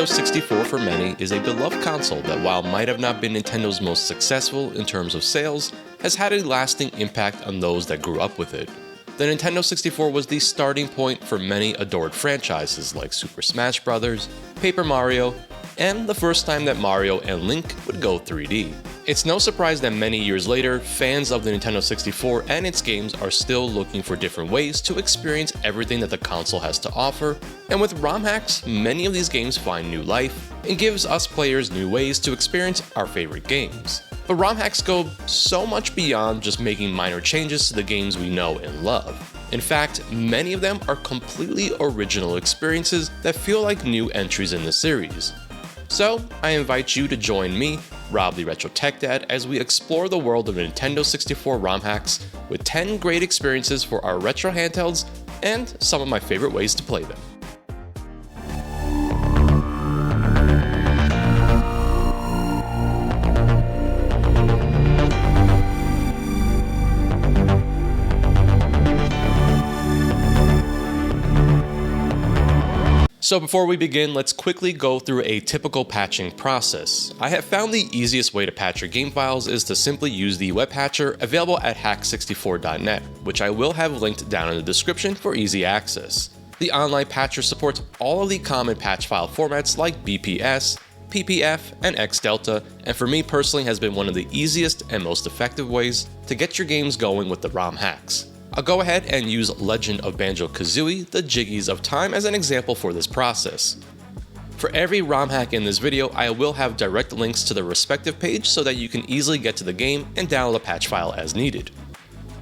Nintendo 64 for many is a beloved console that, while might have not been Nintendo's most successful in terms of sales, has had a lasting impact on those that grew up with it. The Nintendo 64 was the starting point for many adored franchises like Super Smash Bros., Paper Mario, and the first time that Mario and Link would go 3D. It's no surprise that many years later, fans of the Nintendo 64 and its games are still looking for different ways to experience everything that the console has to offer, and with ROM hacks, many of these games find new life and gives us players new ways to experience our favorite games. But ROM hacks go so much beyond just making minor changes to the games we know and love. In fact, many of them are completely original experiences that feel like new entries in the series. So, I invite you to join me, Rob the Retro Tech Dad, as we explore the world of Nintendo 64 ROM hacks with 10 great experiences for our retro handhelds and some of my favorite ways to play them. So before we begin, let's quickly go through a typical patching process. I have found the easiest way to patch your game files is to simply use the web patcher available at hack64.net, which I will have linked down in the description for easy access. The online patcher supports all of the common patch file formats like BPS, PPF, and XDelta, and for me personally has been one of the easiest and most effective ways to get your games going with the ROM hacks. I'll go ahead and use Legend of Banjo Kazooie, the Jiggies of Time as an example for this process. For every ROM hack in this video, I will have direct links to the respective page so that you can easily get to the game and download a patch file as needed.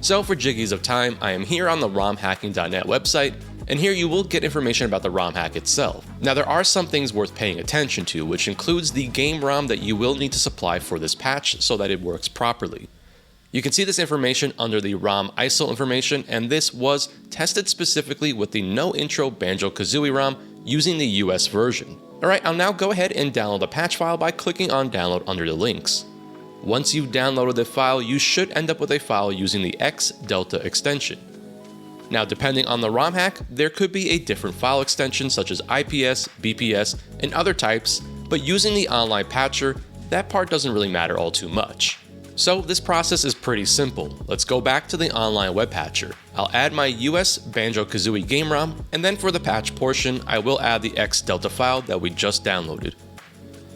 So for Jiggies of Time, I am here on the romhacking.net website, and here you will get information about the ROM hack itself. Now there are some things worth paying attention to, which includes the game ROM that you will need to supply for this patch so that it works properly. You can see this information under the ROM ISO information, and this was tested specifically with the no intro Banjo Kazooie ROM using the US version. Alright, I'll now go ahead and download the patch file by clicking on download under the links. Once you've downloaded the file, you should end up with a file using the XDelta extension. Now depending on the ROM hack, there could be a different file extension such as IPS, BPS, and other types, but using the online patcher, that part doesn't really matter all too much. So this process is pretty simple. Let's go back to the online web patcher. I'll add my US Banjo Kazooie game ROM, and then for the patch portion, I will add the XDelta file that we just downloaded.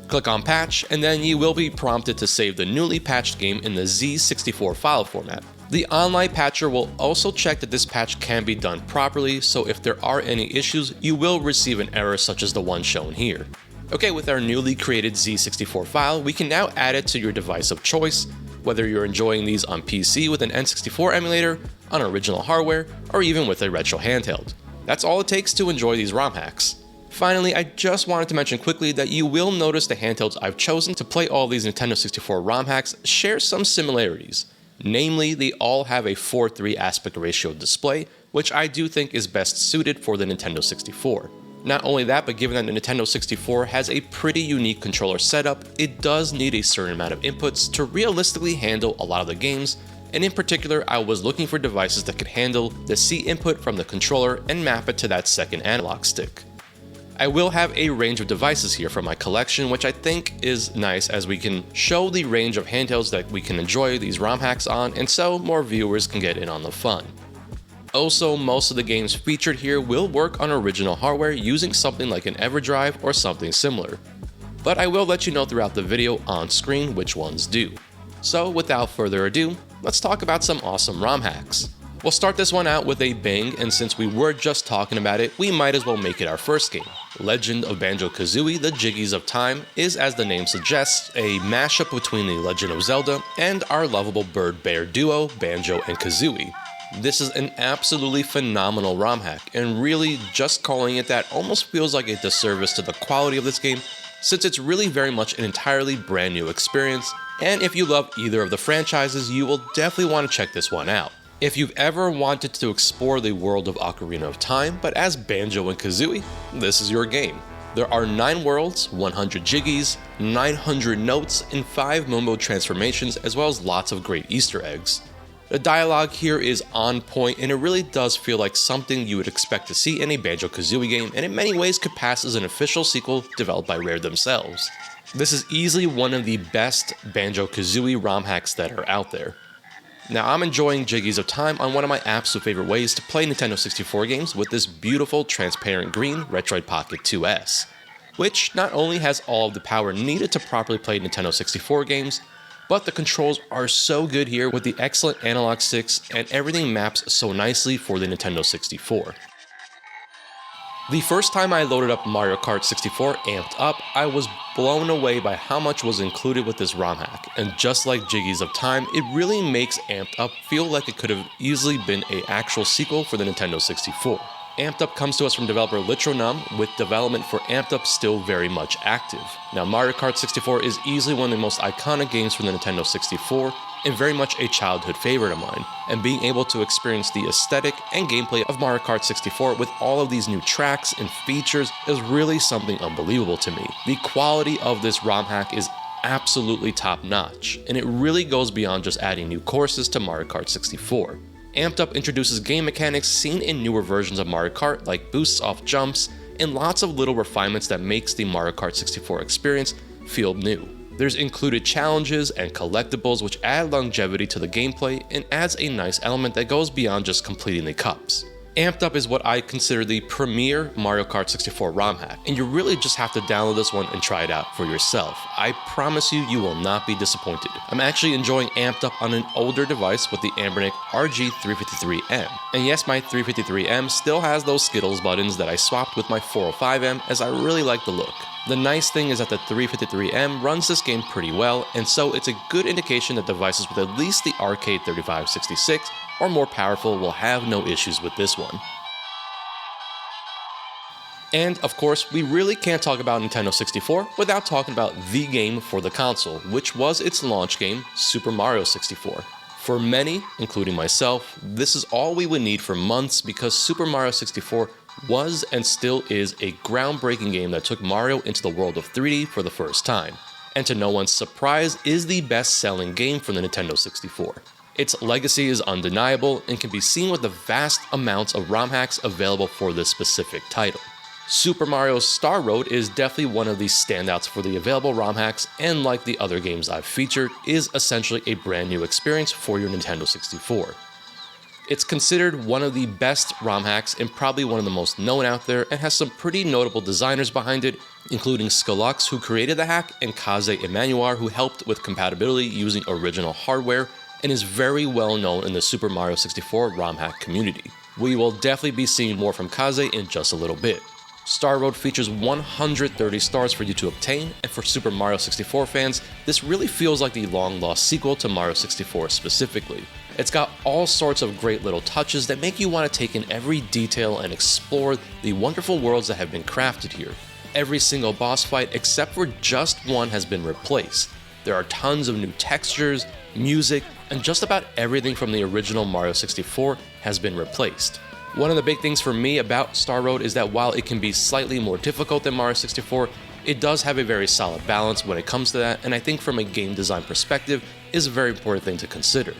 Click on patch, and then you will be prompted to save the newly patched game in the Z64 file format. The online patcher will also check that this patch can be done properly, so if there are any issues, you will receive an error such as the one shown here. Okay, with our newly created Z64 file, we can now add it to your device of choice, whether you're enjoying these on PC with an N64 emulator, on original hardware, or even with a retro handheld. That's all it takes to enjoy these ROM hacks. Finally, I just wanted to mention quickly that you will notice the handhelds I've chosen to play all these Nintendo 64 ROM hacks share some similarities. Namely, they all have a 4:3 aspect ratio display, which I do think is best suited for the Nintendo 64. Not only that, but given that the Nintendo 64 has a pretty unique controller setup, it does need a certain amount of inputs to realistically handle a lot of the games, and in particular, I was looking for devices that could handle the C input from the controller and map it to that second analog stick. I will have a range of devices here from my collection, which I think is nice as we can show the range of handhelds that we can enjoy these ROM hacks on, and so more viewers can get in on the fun. Also, most of the games featured here will work on original hardware using something like an EverDrive or something similar. But I will let you know throughout the video on screen which ones do. So without further ado, let's talk about some awesome ROM hacks. We'll start this one out with a bang, and since we were just talking about it, we might as well make it our first game. Legend of Banjo Kazooie, the Jiggies of Time is, as the name suggests, a mashup between the Legend of Zelda and our lovable bird-bear duo, Banjo and Kazooie. This is an absolutely phenomenal ROM hack, and really just calling it that almost feels like a disservice to the quality of this game, since it's really very much an entirely brand new experience, and if you love either of the franchises, you will definitely want to check this one out. If you've ever wanted to explore the world of Ocarina of Time, but as Banjo and Kazooie, this is your game. There are 9 worlds, 100 Jiggies, 900 notes, and 5 Mumbo transformations, as well as lots of great Easter eggs. The dialogue here is on point, and it really does feel like something you would expect to see in a Banjo-Kazooie game, and in many ways could pass as an official sequel developed by Rare themselves. This is easily one of the best Banjo-Kazooie ROM hacks that are out there. Now, I'm enjoying Jiggies of Time on one of my absolute favorite ways to play Nintendo 64 games with this beautiful transparent green Retroid Pocket 2S, which not only has all of the power needed to properly play Nintendo 64 games, but the controls are so good here with the excellent analog sticks, and everything maps so nicely for the Nintendo 64. The first time I loaded up Mario Kart 64 Amped Up, I was blown away by how much was included with this ROM hack, and just like Jiggies of Time, it really makes Amped Up feel like it could have easily been an actual sequel for the Nintendo 64. Amped Up comes to us from developer Litronum, with development for Amped Up still very much active. Now, Mario Kart 64 is easily one of the most iconic games from the Nintendo 64, and very much a childhood favorite of mine, and being able to experience the aesthetic and gameplay of Mario Kart 64 with all of these new tracks and features is really something unbelievable to me. The quality of this ROM hack is absolutely top notch, and it really goes beyond just adding new courses to Mario Kart 64. Amped Up introduces game mechanics seen in newer versions of Mario Kart, like boosts off jumps, and lots of little refinements that makes the Mario Kart 64 experience feel new. There's included challenges and collectibles which add longevity to the gameplay and adds a nice element that goes beyond just completing the cups. Amped Up is what I consider the premier Mario Kart 64 ROM hack, and you really just have to download this one and try it out for yourself. I promise you, you will not be disappointed. I'm actually enjoying Amped Up on an older device with the Anbernic RG353M. And yes, my 353M still has those Skittles buttons that I swapped with my 405M, as I really like the look. The nice thing is that the 353M runs this game pretty well, and so it's a good indication that devices with at least the Arcade 3566 or more powerful will have no issues with this one. And of course, we really can't talk about Nintendo 64 without talking about the game for the console, which was its launch game, Super Mario 64. For many, including myself, this is all we would need for months because Super Mario 64 was and still is a groundbreaking game that took Mario into the world of 3D for the first time, and to no one's surprise is the best-selling game for the Nintendo 64. Its legacy is undeniable and can be seen with the vast amounts of ROM hacks available for this specific title. Super Mario Star Road is definitely one of the standouts for the available ROM hacks, and like the other games I've featured, is essentially a brand new experience for your Nintendo 64. It's considered one of the best ROM hacks and probably one of the most known out there, and has some pretty notable designers behind it, including Skalux, who created the hack, and Kaze Emanuar, who helped with compatibility using original hardware, and is very well known in the Super Mario 64 ROM hack community. We will definitely be seeing more from Kaze in just a little bit. Star Road features 130 stars for you to obtain, and for Super Mario 64 fans, this really feels like the long-lost sequel to Mario 64 specifically. It's got all sorts of great little touches that make you want to take in every detail and explore the wonderful worlds that have been crafted here. Every single boss fight except for just one has been replaced. There are tons of new textures, music, and just about everything from the original Mario 64 has been replaced. One of the big things for me about Star Road is that while it can be slightly more difficult than Mario 64, it does have a very solid balance when it comes to that, and I think from a game design perspective is a very important thing to consider.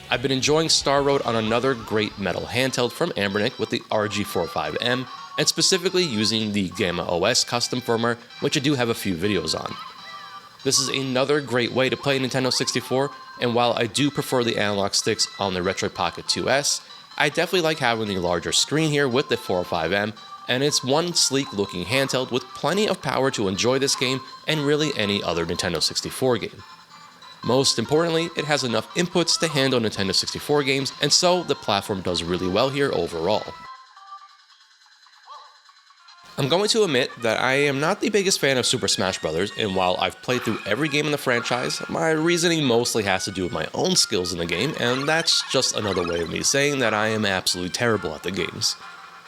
I've been enjoying Star Road on another great metal handheld from Anbernic with the RG45M, and specifically using the Gamma OS custom firmware, which I do have a few videos on. This is another great way to play Nintendo 64, and while I do prefer the analog sticks on the Retroid Pocket 2S, I definitely like having the larger screen here with the 405M, and it's one sleek looking handheld with plenty of power to enjoy this game and really any other Nintendo 64 game. Most importantly, it has enough inputs to handle Nintendo 64 games, and so the platform does really well here overall. I'm going to admit that I am not the biggest fan of Super Smash Bros., and while I've played through every game in the franchise, my reasoning mostly has to do with my own skills in the game, and that's just another way of me saying that I am absolutely terrible at the games.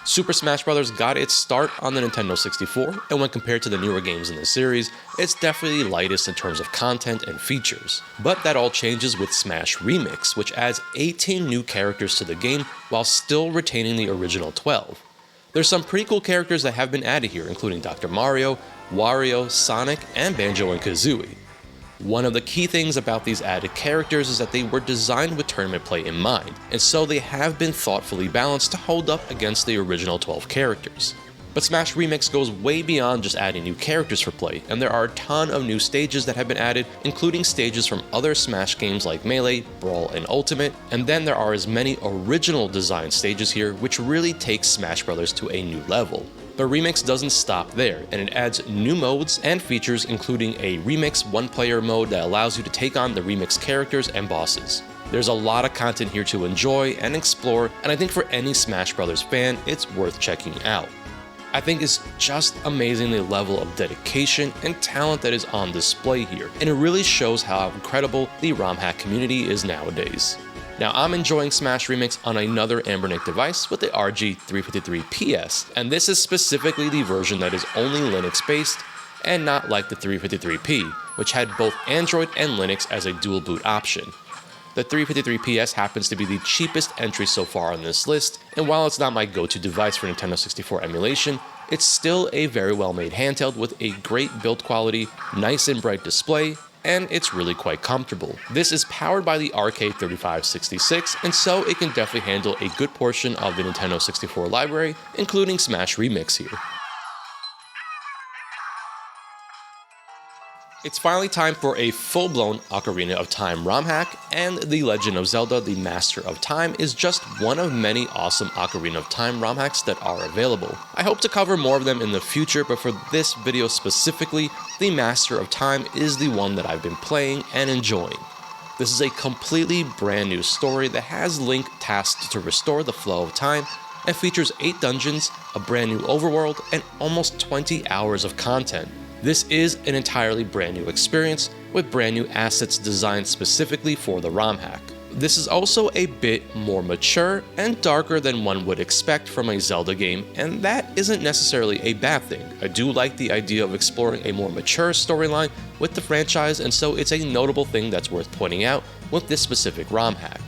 Super Smash Bros. Got its start on the Nintendo 64, and when compared to the newer games in the series, it's definitely the lightest in terms of content and features. But that all changes with Smash Remix, which adds 18 new characters to the game while still retaining the original 12. There's some pretty cool characters that have been added here, including Dr. Mario, Wario, Sonic, and Banjo and Kazooie. One of the key things about these added characters is that they were designed with tournament play in mind, and so they have been thoughtfully balanced to hold up against the original 12 characters. But Smash Remix goes way beyond just adding new characters for play, and there are a ton of new stages that have been added, including stages from other Smash games like Melee, Brawl, and Ultimate, and then there are as many original design stages here which really take Smash Bros. To a new level. But Remix doesn't stop there, and it adds new modes and features, including a Remix one-player mode that allows you to take on the Remix characters and bosses. There's a lot of content here to enjoy and explore, and I think for any Smash Bros. Fan, it's worth checking out. I think it's just amazing the level of dedication and talent that is on display here, and it really shows how incredible the ROM hack community is nowadays. Now, I'm enjoying Smash Remix on another Anbernic device with the RG353PS, and this is specifically the version that is only Linux-based and not like the 353P, which had both Android and Linux as a dual boot option. The 353PS happens to be the cheapest entry so far on this list, and while it's not my go-to device for Nintendo 64 emulation, it's still a very well-made handheld with a great build quality, nice and bright display, and it's really quite comfortable. This is powered by the RK3566, and so it can definitely handle a good portion of the Nintendo 64 library, including Smash Remix here. It's finally time for a full-blown Ocarina of Time ROM hack, and The Legend of Zelda: The Master of Time is just one of many awesome Ocarina of Time ROM hacks that are available. I hope to cover more of them in the future, but for this video specifically, The Master of Time is the one that I've been playing and enjoying. This is a completely brand new story that has Link tasked to restore the flow of time and features 8 dungeons, a brand new overworld, and almost 20 hours of content. This is an entirely brand new experience with brand new assets designed specifically for the ROM hack. This is also a bit more mature and darker than one would expect from a Zelda game, and that isn't necessarily a bad thing. I do like the idea of exploring a more mature storyline with the franchise, and so it's a notable thing that's worth pointing out with this specific ROM hack.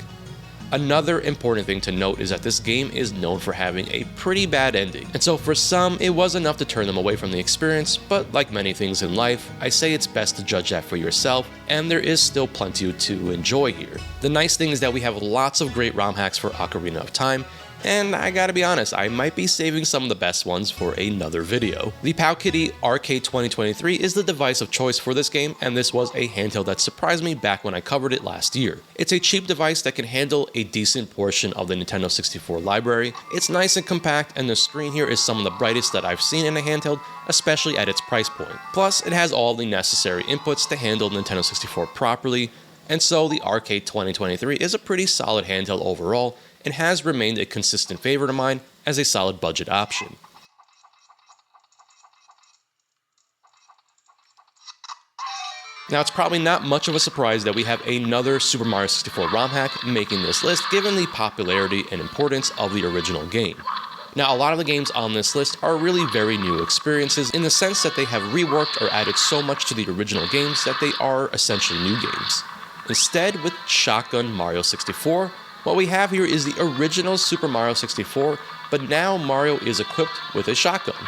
Another important thing to note is that this game is known for having a pretty bad ending, and so for some, it was enough to turn them away from the experience, but like many things in life, I say it's best to judge that for yourself, and there is still plenty to enjoy here. The nice thing is that we have lots of great ROM hacks for Ocarina of Time, and I gotta be honest, I might be saving some of the best ones for another video. The Powkiddy RK2023 is the device of choice for this game, and this was a handheld that surprised me back when I covered it last year. It's a cheap device that can handle a decent portion of the Nintendo 64 library. It's nice and compact, and the screen here is some of the brightest that I've seen in a handheld, especially at its price point. Plus, it has all the necessary inputs to handle Nintendo 64 properly, and so the RK2023 is a pretty solid handheld overall, and has remained a consistent favorite of mine as a solid budget option. Now, it's probably not much of a surprise that we have another Super Mario 64 ROM hack making this list, given the popularity and importance of the original game. Now, a lot of the games on this list are really very new experiences in the sense that they have reworked or added so much to the original games that they are essentially new games. Instead, with Shotgun Mario 64, what we have here is the original Super Mario 64, but now Mario is equipped with a shotgun.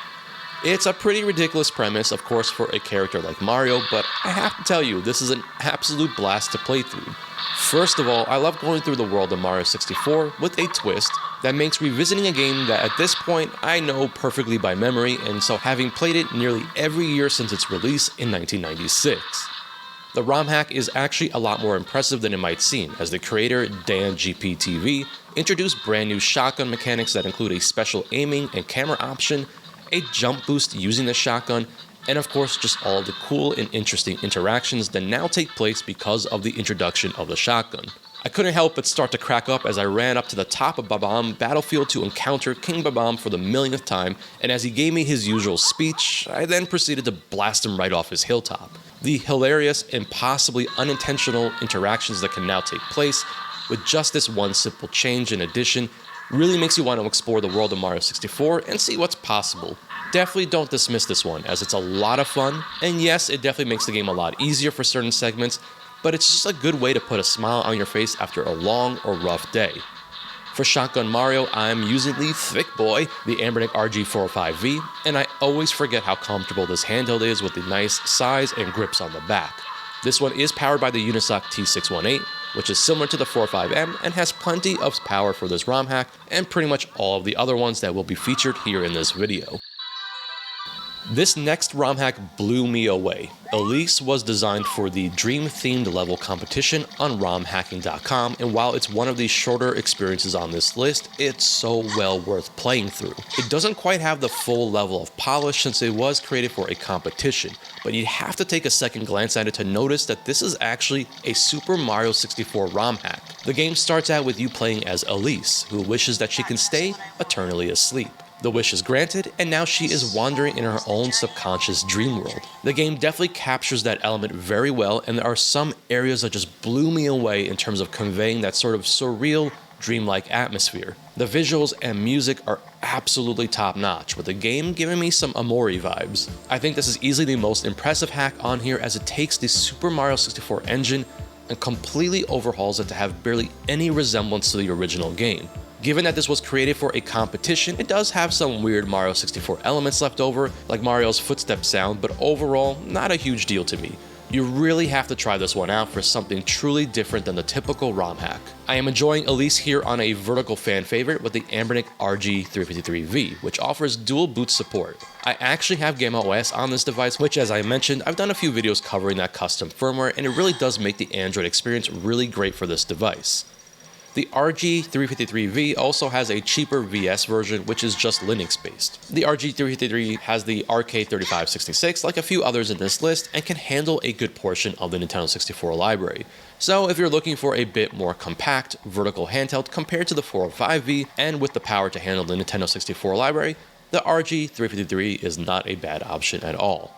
It's a pretty ridiculous premise, of course, for a character like Mario, but I have to tell you, this is an absolute blast to play through. First of all, I love going through the world of Mario 64 with a twist that makes revisiting a game that at this point I know perfectly by memory, and so having played it nearly every year since its release in 1996. The ROM hack is actually a lot more impressive than it might seem, as the creator, Dan GPTV, introduced brand new shotgun mechanics that include a special aiming and camera option, a jump boost using the shotgun, and of course just all the cool and interesting interactions that now take place because of the introduction of the shotgun. I couldn't help but start to crack up as I ran up to the top of Bob-omb Battlefield to encounter King Bob-omb for the millionth time, and as he gave me his usual speech, I then proceeded to blast him right off his hilltop. The hilarious and possibly unintentional interactions that can now take place with just this one simple change and addition really makes you want to explore the world of Mario 64 and see what's possible. Definitely don't dismiss this one, as it's a lot of fun, and yes, it definitely makes the game a lot easier for certain segments, but it's just a good way to put a smile on your face after a long or rough day. For Shotgun Mario, I'm using the thick boy, the Anbernic RG405V, and I always forget how comfortable this handheld is with the nice size and grips on the back. This one is powered by the Unisoc T618, which is similar to the 45M and has plenty of power for this ROM hack and pretty much all of the other ones that will be featured here in this video. This next ROM hack blew me away. Elise was designed for the Dream-themed level competition on romhacking.com, and while it's one of the shorter experiences on this list, it's so well worth playing through. It doesn't quite have the full level of polish since it was created for a competition, but you have to take a second glance at it to notice that this is actually a Super Mario 64 ROM hack. The game starts out with you playing as Elise, who wishes that she can stay eternally asleep. The wish is granted, and now she is wandering in her own subconscious dream world. The game definitely captures that element very well, and there are some areas that just blew me away in terms of conveying that sort of surreal, dreamlike atmosphere. The visuals and music are absolutely top-notch, with the game giving me some Amori vibes. I think this is easily the most impressive hack on here, as it takes the Super Mario 64 engine and completely overhauls it to have barely any resemblance to the original game. Given that this was created for a competition, it does have some weird Mario 64 elements left over, like Mario's footstep sound, but overall, not a huge deal to me. You really have to try this one out for something truly different than the typical ROM hack. I am enjoying Elise here on a vertical fan favorite with the Anbernic RG353V, which offers dual boot support. I actually have Game OS on this device, which, as I mentioned, I've done a few videos covering that custom firmware, and it really does make the Android experience really great for this device. The RG353V also has a cheaper VS version, which is just Linux-based. The RG353 has the RK3566, like a few others in this list, and can handle a good portion of the Nintendo 64 library. So if you're looking for a bit more compact, vertical handheld compared to the 405V, and with the power to handle the Nintendo 64 library, the RG353 is not a bad option at all.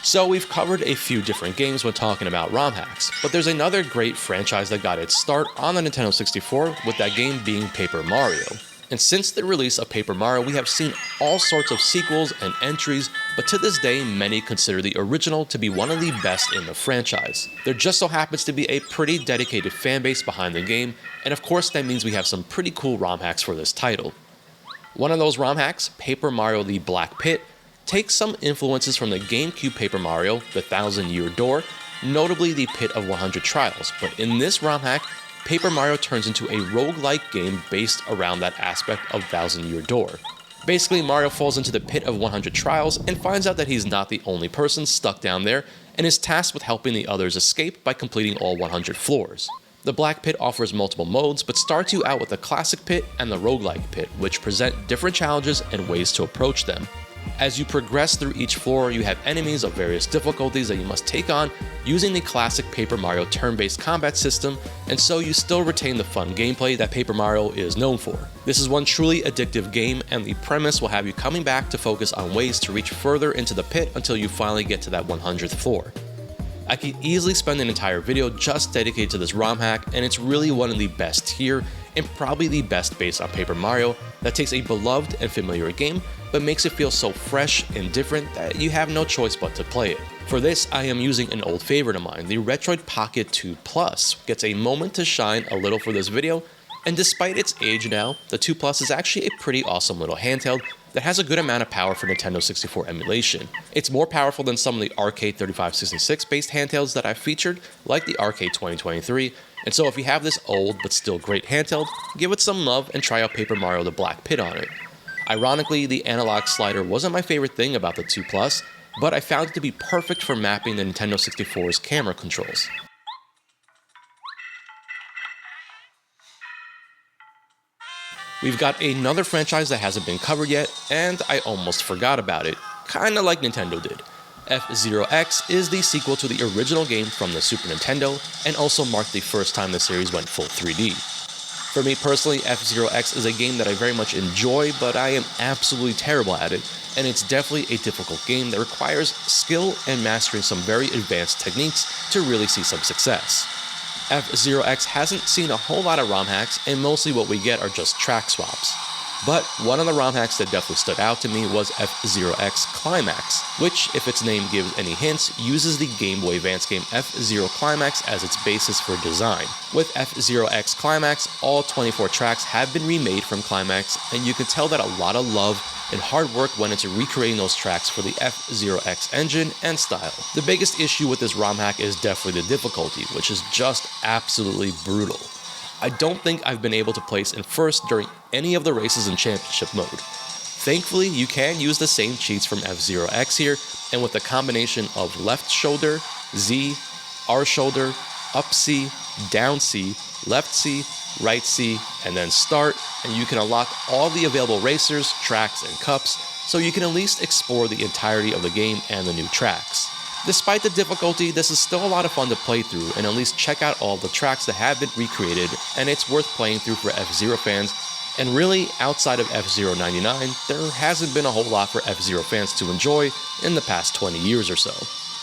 So we've covered a few different games when talking about ROM hacks, but there's another great franchise that got its start on the Nintendo 64, with that game being Paper Mario. And since the release of Paper Mario, we have seen all sorts of sequels and entries, but to this day, many consider the original to be one of the best in the franchise. There just so happens to be a pretty dedicated fanbase behind the game, and of course that means we have some pretty cool ROM hacks for this title. One of those ROM hacks, Paper Mario the Black Pit, takes some influences from the GameCube Paper Mario, the 1000-Year Door, notably the Pit of 100 Trials, but in this ROM hack, Paper Mario turns into a roguelike game based around that aspect of 1000-Year Door. Basically, Mario falls into the Pit of 100 Trials and finds out that he's not the only person stuck down there, and is tasked with helping the others escape by completing all 100 floors. The Black Pit offers multiple modes, but starts you out with the Classic Pit and the Roguelike Pit, which present different challenges and ways to approach them. As you progress through each floor, you have enemies of various difficulties that you must take on using the classic Paper Mario turn-based combat system, and so you still retain the fun gameplay that Paper Mario is known for. This is one truly addictive game, and the premise will have you coming back to focus on ways to reach further into the pit until you finally get to that 100th floor. I could easily spend an entire video just dedicated to this ROM hack, and it's really one of the best here, and probably the best based on Paper Mario, that takes a beloved and familiar game, but makes it feel so fresh and different that you have no choice but to play it. For this, I am using an old favorite of mine, the Retroid Pocket 2 Plus. Gets a moment to shine a little for this video, and despite its age now, the 2 Plus is actually a pretty awesome little handheld that has a good amount of power for Nintendo 64 emulation. It's more powerful than some of the RK3566 based handhelds that I've featured, like the RK2023, and so if you have this old but still great handheld, give it some love and try out Paper Mario the Black Pit on it. Ironically, the analog slider wasn't my favorite thing about the 2 Plus, but I found it to be perfect for mapping the Nintendo 64's camera controls. We've got another franchise that hasn't been covered yet, and I almost forgot about it, kinda like Nintendo did. F-Zero X is the sequel to the original game from the Super Nintendo, and also marked the first time the series went full 3D. For me personally, F-Zero X is a game that I very much enjoy, but I am absolutely terrible at it, and it's definitely a difficult game that requires skill and mastering some very advanced techniques to really see some success. F-Zero X hasn't seen a whole lot of ROM hacks, and mostly what we get are just track swaps. But one of the ROM hacks that definitely stood out to me was F-Zero X Climax, which, if its name gives any hints, uses the Game Boy Advance game F-Zero Climax as its basis for design. With F-Zero X Climax, all 24 tracks have been remade from Climax, and you can tell that a lot of love and hard work went into recreating those tracks for the F-Zero X engine and style. The biggest issue with this ROM hack is definitely the difficulty, which is just absolutely brutal. I don't think I've been able to place in first during any of the races in Championship mode. Thankfully, you can use the same cheats from F-Zero X here, and with the combination of left shoulder, Z, R shoulder, up C, down C, left C, right C, and then start, and you can unlock all the available racers, tracks, and cups, so you can at least explore the entirety of the game and the new tracks. Despite the difficulty, this is still a lot of fun to play through and at least check out all the tracks that have been recreated, and it's worth playing through for F-Zero fans. And really, outside of F-Zero 99, there hasn't been a whole lot for F-Zero fans to enjoy in the past 20 years or so.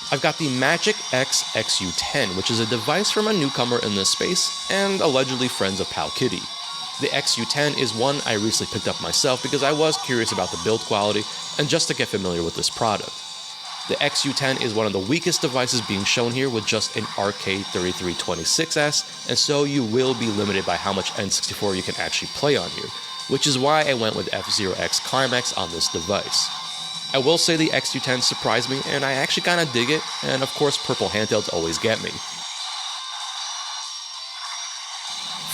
I've got the Magic X XU10, which is a device from a newcomer in this space and allegedly friends of Powkiddy. The XU10 is one I recently picked up myself because I was curious about the build quality and just to get familiar with this product. The XU10 is one of the weakest devices being shown here with just an RK3326S, and so you will be limited by how much N64 you can actually play on here, which is why I went with F-Zero X Climax on this device. I will say the XU10 surprised me, and I actually kinda dig it, and of course purple handhelds always get me.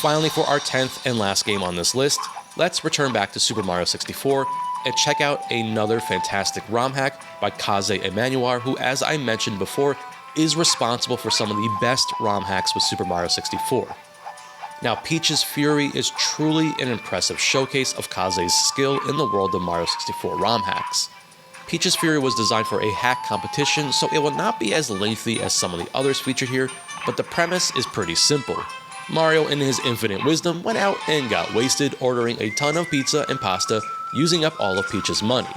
Finally, for our 10th and last game on this list, let's return back to Super Mario 64 and check out another fantastic ROM hack by Kazooie Emmanuel, who, as I mentioned before, is responsible for some of the best ROM hacks with Super Mario 64. Now, Peach's Fury is truly an impressive showcase of Kazooie's skill in the world of Mario 64 ROM hacks. Peach's Fury was designed for a hack competition, so it will not be as lengthy as some of the others featured here, but the premise is pretty simple. Mario, in his infinite wisdom, went out and got wasted ordering a ton of pizza and pasta, using up all of Peach's money.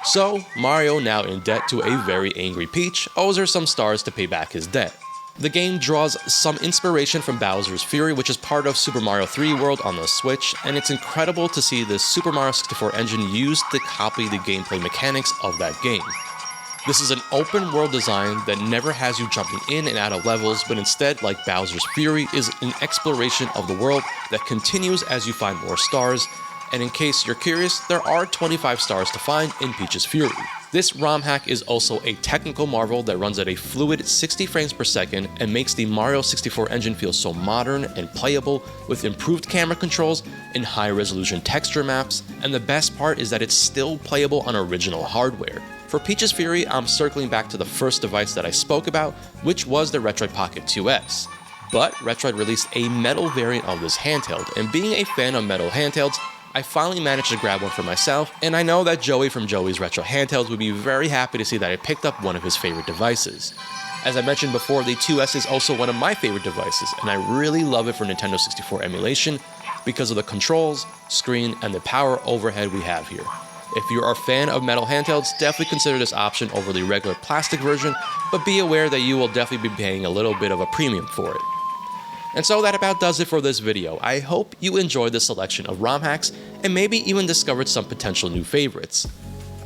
So, Mario, now in debt to a very angry Peach, owes her some stars to pay back his debt. The game draws some inspiration from Bowser's Fury, which is part of Super Mario 3 World on the Switch, and it's incredible to see the Super Mario 64 engine used to copy the gameplay mechanics of that game. This is an open world design that never has you jumping in and out of levels, but instead, like Bowser's Fury, is an exploration of the world that continues as you find more stars, and in case you're curious, there are 25 stars to find in Peach's Fury. This ROM hack is also a technical marvel that runs at a fluid 60 frames per second and makes the Mario 64 engine feel so modern and playable with improved camera controls and high resolution texture maps, and the best part is that it's still playable on original hardware. For Peach's Fury, I'm circling back to the first device that I spoke about, which was the Retroid Pocket 2S. But Retroid released a metal variant of this handheld, and being a fan of metal handhelds, I finally managed to grab one for myself, and I know that Joey from Joey's Retro Handhelds would be very happy to see that I picked up one of his favorite devices. As I mentioned before, the 2S is also one of my favorite devices, and I really love it for Nintendo 64 emulation because of the controls, screen, and the power overhead we have here. If you are a fan of metal handhelds, definitely consider this option over the regular plastic version, but be aware that you will definitely be paying a little bit of a premium for it. And so that about does it for this video. I hope you enjoyed the selection of ROM hacks and maybe even discovered some potential new favorites.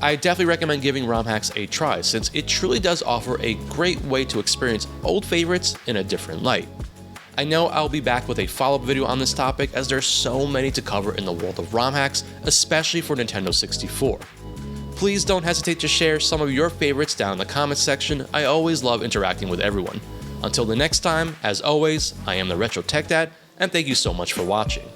I definitely recommend giving ROM hacks a try since it truly does offer a great way to experience old favorites in a different light. I know I'll be back with a follow-up video on this topic as there's so many to cover in the world of ROM hacks, especially for Nintendo 64. Please don't hesitate to share some of your favorites down in the comments section. I always love interacting with everyone. Until the next time, as always, I am the Retro Tech Dad, and thank you so much for watching.